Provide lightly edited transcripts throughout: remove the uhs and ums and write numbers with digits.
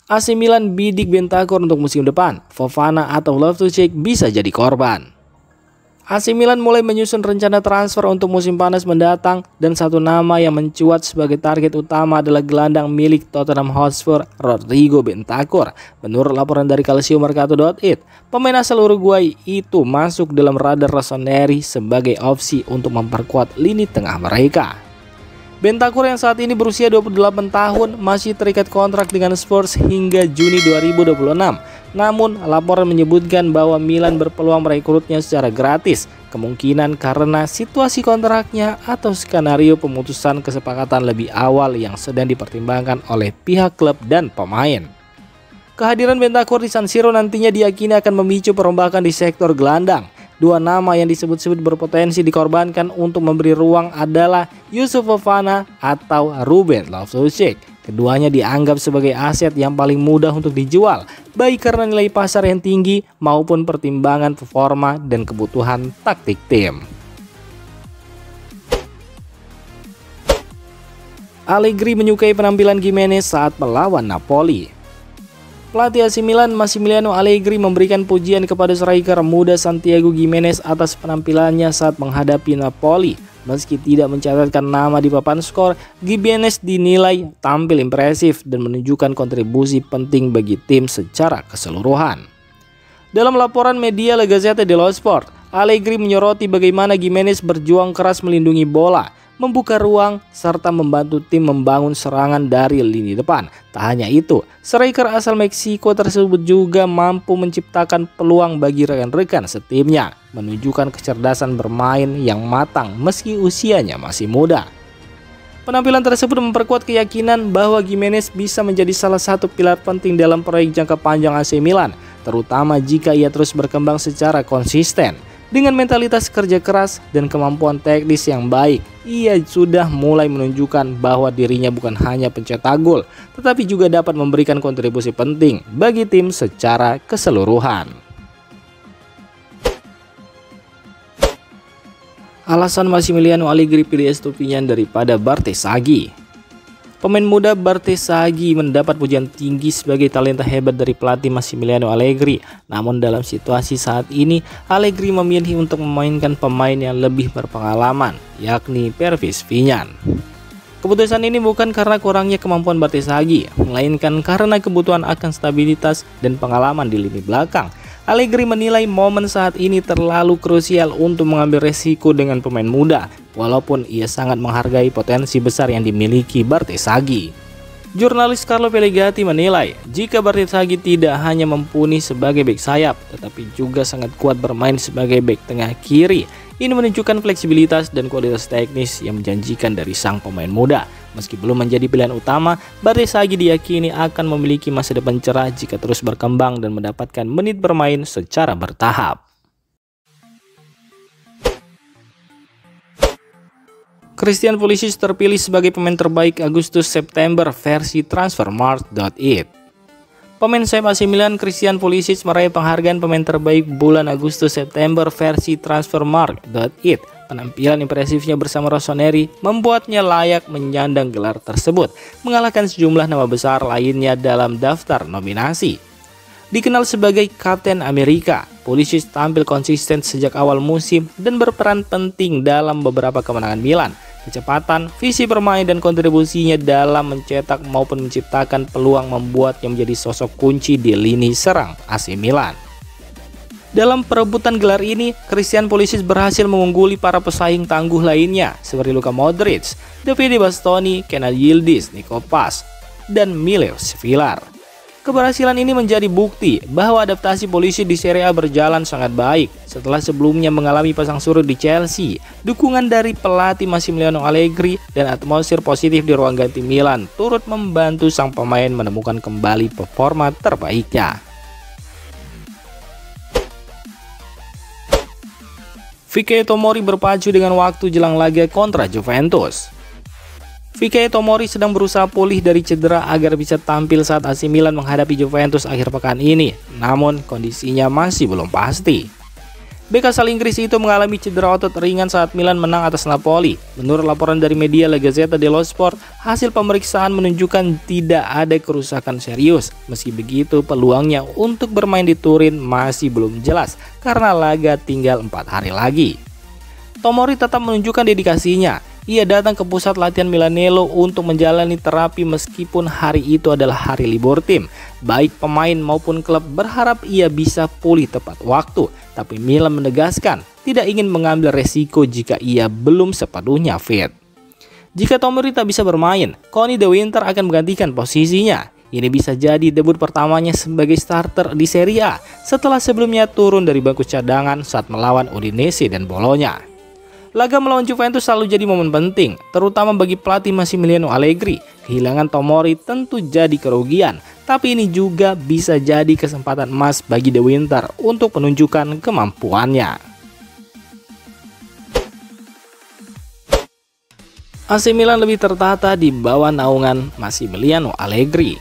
AC Milan bidik Bentancur untuk musim depan. Fofana atau Loftus-Cheek bisa jadi korban. AC Milan mulai menyusun rencana transfer untuk musim panas mendatang dan satu nama yang mencuat sebagai target utama adalah gelandang milik Tottenham Hotspur, Rodrigo Bentancur. Menurut laporan dari calciomercato.it, pemain asal Uruguay itu masuk dalam radar Rossoneri sebagai opsi untuk memperkuat lini tengah mereka. Bentancur yang saat ini berusia 28 tahun masih terikat kontrak dengan Spurs hingga Juni 2026. Namun, laporan menyebutkan bahwa Milan berpeluang merekrutnya secara gratis, kemungkinan karena situasi kontraknya atau skenario pemutusan kesepakatan lebih awal yang sedang dipertimbangkan oleh pihak klub dan pemain. Kehadiran Bentancur di San Siro nantinya diyakini akan memicu perombakan di sektor gelandang. Dua nama yang disebut-sebut berpotensi dikorbankan untuk memberi ruang adalah Youssouf Fofana atau Ruben Loftus-Cheek. Keduanya dianggap sebagai aset yang paling mudah untuk dijual, baik karena nilai pasar yang tinggi maupun pertimbangan performa dan kebutuhan taktik tim. Allegri menyukai penampilan Gimenez saat melawan Napoli. Pelatih AC Milan Massimiliano Allegri memberikan pujian kepada striker muda Santiago Gimenez atas penampilannya saat menghadapi Napoli. Meski tidak mencatatkan nama di papan skor, Gimenez dinilai tampil impresif dan menunjukkan kontribusi penting bagi tim secara keseluruhan. Dalam laporan media La Gazzetta dello Sport, Allegri menyoroti bagaimana Gimenez berjuang keras melindungi bola, membuka ruang, serta membantu tim membangun serangan dari lini depan. Tak hanya itu, striker asal Meksiko tersebut juga mampu menciptakan peluang bagi rekan-rekan setimnya, menunjukkan kecerdasan bermain yang matang meski usianya masih muda. Penampilan tersebut memperkuat keyakinan bahwa Gimenez bisa menjadi salah satu pilar penting dalam proyek jangka panjang AC Milan, terutama jika ia terus berkembang secara konsisten. Dengan mentalitas kerja keras dan kemampuan teknis yang baik, ia sudah mulai menunjukkan bahwa dirinya bukan hanya pencetak gol, tetapi juga dapat memberikan kontribusi penting bagi tim secara keseluruhan. Alasan Massimiliano Allegri pilih Estupiñán daripada Bartesaghi. Pemain muda Bartesaghi mendapat pujian tinggi sebagai talenta hebat dari pelatih Massimiliano Allegri. Namun dalam situasi saat ini, Allegri memilih untuk memainkan pemain yang lebih berpengalaman, yakni Pervis Vinyan. Keputusan ini bukan karena kurangnya kemampuan Bartesaghi, melainkan karena kebutuhan akan stabilitas dan pengalaman di lini belakang. Allegri menilai momen saat ini terlalu krusial untuk mengambil resiko dengan pemain muda, walaupun ia sangat menghargai potensi besar yang dimiliki Bartesaghi. Jurnalis Carlo Pellegatti menilai, jika Bartesaghi tidak hanya mumpuni sebagai bek sayap, tetapi juga sangat kuat bermain sebagai bek tengah kiri. Ini menunjukkan fleksibilitas dan kualitas teknis yang menjanjikan dari sang pemain muda. Meski belum menjadi pilihan utama, Bartesaghi diyakini akan memiliki masa depan cerah jika terus berkembang dan mendapatkan menit bermain secara bertahap. Christian Pulisic terpilih sebagai pemain terbaik Agustus-September versi Transfermarkt.it. Pemain sayap AC Milan Christian Pulisic meraih penghargaan pemain terbaik bulan Agustus-September versi Transfermarkt.it. Penampilan impresifnya bersama Rossoneri membuatnya layak menyandang gelar tersebut, mengalahkan sejumlah nama besar lainnya dalam daftar nominasi. Dikenal sebagai Kapten Amerika, Pulisic tampil konsisten sejak awal musim dan berperan penting dalam beberapa kemenangan Milan. Kecepatan, visi bermain, dan kontribusinya dalam mencetak maupun menciptakan peluang membuatnya menjadi sosok kunci di lini serang AC Milan. Dalam perebutan gelar ini, Christian Pulisic berhasil mengungguli para pesaing tangguh lainnya seperti Luka Modric, Davide Bastoni, Kenan Yildiz, Nico Paz, dan Milos Villar. Keberhasilan ini menjadi bukti bahwa adaptasi Pulisic di Serie A berjalan sangat baik. Setelah sebelumnya mengalami pasang surut di Chelsea, dukungan dari pelatih Massimiliano Allegri dan atmosfer positif di ruang ganti Milan turut membantu sang pemain menemukan kembali performa terbaiknya. Fikayo Tomori berpacu dengan waktu jelang laga kontra Juventus. Fikayo Tomori sedang berusaha pulih dari cedera agar bisa tampil saat AC Milan menghadapi Juventus akhir pekan ini, namun kondisinya masih belum pasti. Bek asal Inggris itu mengalami cedera otot ringan saat Milan menang atas Napoli. Menurut laporan dari media La Gazzetta dello Sport, hasil pemeriksaan menunjukkan tidak ada kerusakan serius. Meski begitu, peluangnya untuk bermain di Turin masih belum jelas karena laga tinggal 4 hari lagi. Tomori tetap menunjukkan dedikasinya. Ia datang ke pusat latihan Milanello untuk menjalani terapi meskipun hari itu adalah hari libur tim. Baik pemain maupun klub berharap ia bisa pulih tepat waktu, tapi Milan menegaskan tidak ingin mengambil resiko jika ia belum sepenuhnya fit. Jika Tomori tak bisa bermain, Conny De Winter akan menggantikan posisinya. Ini bisa jadi debut pertamanya sebagai starter di Serie A setelah sebelumnya turun dari bangku cadangan saat melawan Udinese dan Bologna. Laga melawan Juventus selalu jadi momen penting, terutama bagi pelatih Massimiliano Allegri. Kehilangan Tomori tentu jadi kerugian, tapi ini juga bisa jadi kesempatan emas bagi De Winter untuk menunjukkan kemampuannya. AC Milan lebih tertata di bawah naungan Massimiliano Allegri.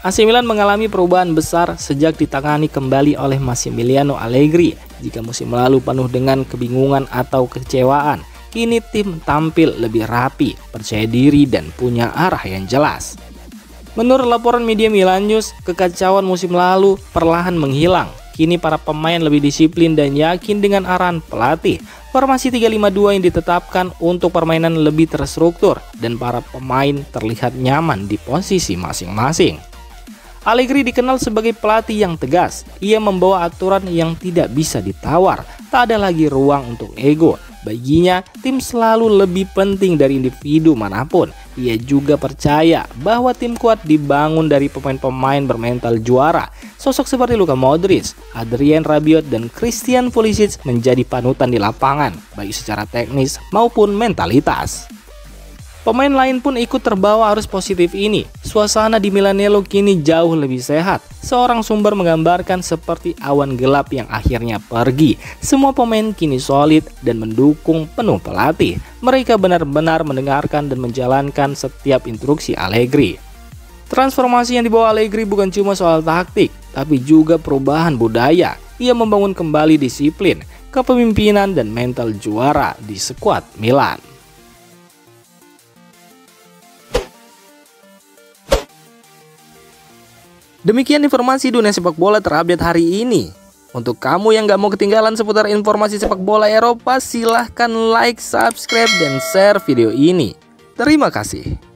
AC Milan mengalami perubahan besar sejak ditangani kembali oleh Massimiliano Allegri. Jika musim lalu penuh dengan kebingungan atau kekecewaan, kini tim tampil lebih rapi, percaya diri dan punya arah yang jelas. Menurut laporan media Milan News, kekacauan musim lalu perlahan menghilang. Kini para pemain lebih disiplin dan yakin dengan arahan pelatih. Formasi 3-5-2 yang ditetapkan untuk permainan lebih terstruktur dan para pemain terlihat nyaman di posisi masing-masing. Allegri dikenal sebagai pelatih yang tegas. Ia membawa aturan yang tidak bisa ditawar. Tak ada lagi ruang untuk ego. Baginya, tim selalu lebih penting dari individu manapun. Ia juga percaya bahwa tim kuat dibangun dari pemain-pemain bermental juara. Sosok seperti Luka Modric, Adrien Rabiot, dan Christian Pulisic menjadi panutan di lapangan, baik secara teknis maupun mentalitas. Pemain lain pun ikut terbawa arus positif ini. Suasana di Milanello kini jauh lebih sehat. Seorang sumber menggambarkan seperti awan gelap yang akhirnya pergi. Semua pemain kini solid dan mendukung penuh pelatih. Mereka benar-benar mendengarkan dan menjalankan setiap instruksi Allegri. Transformasi yang dibawa Allegri bukan cuma soal taktik, tapi juga perubahan budaya. Ia membangun kembali disiplin, kepemimpinan, dan mental juara di skuad Milan. Demikian informasi dunia sepak bola terupdate hari ini. Untuk kamu yang gak mau ketinggalan seputar informasi sepak bola Eropa, silahkan like, subscribe, dan share video ini. Terima kasih.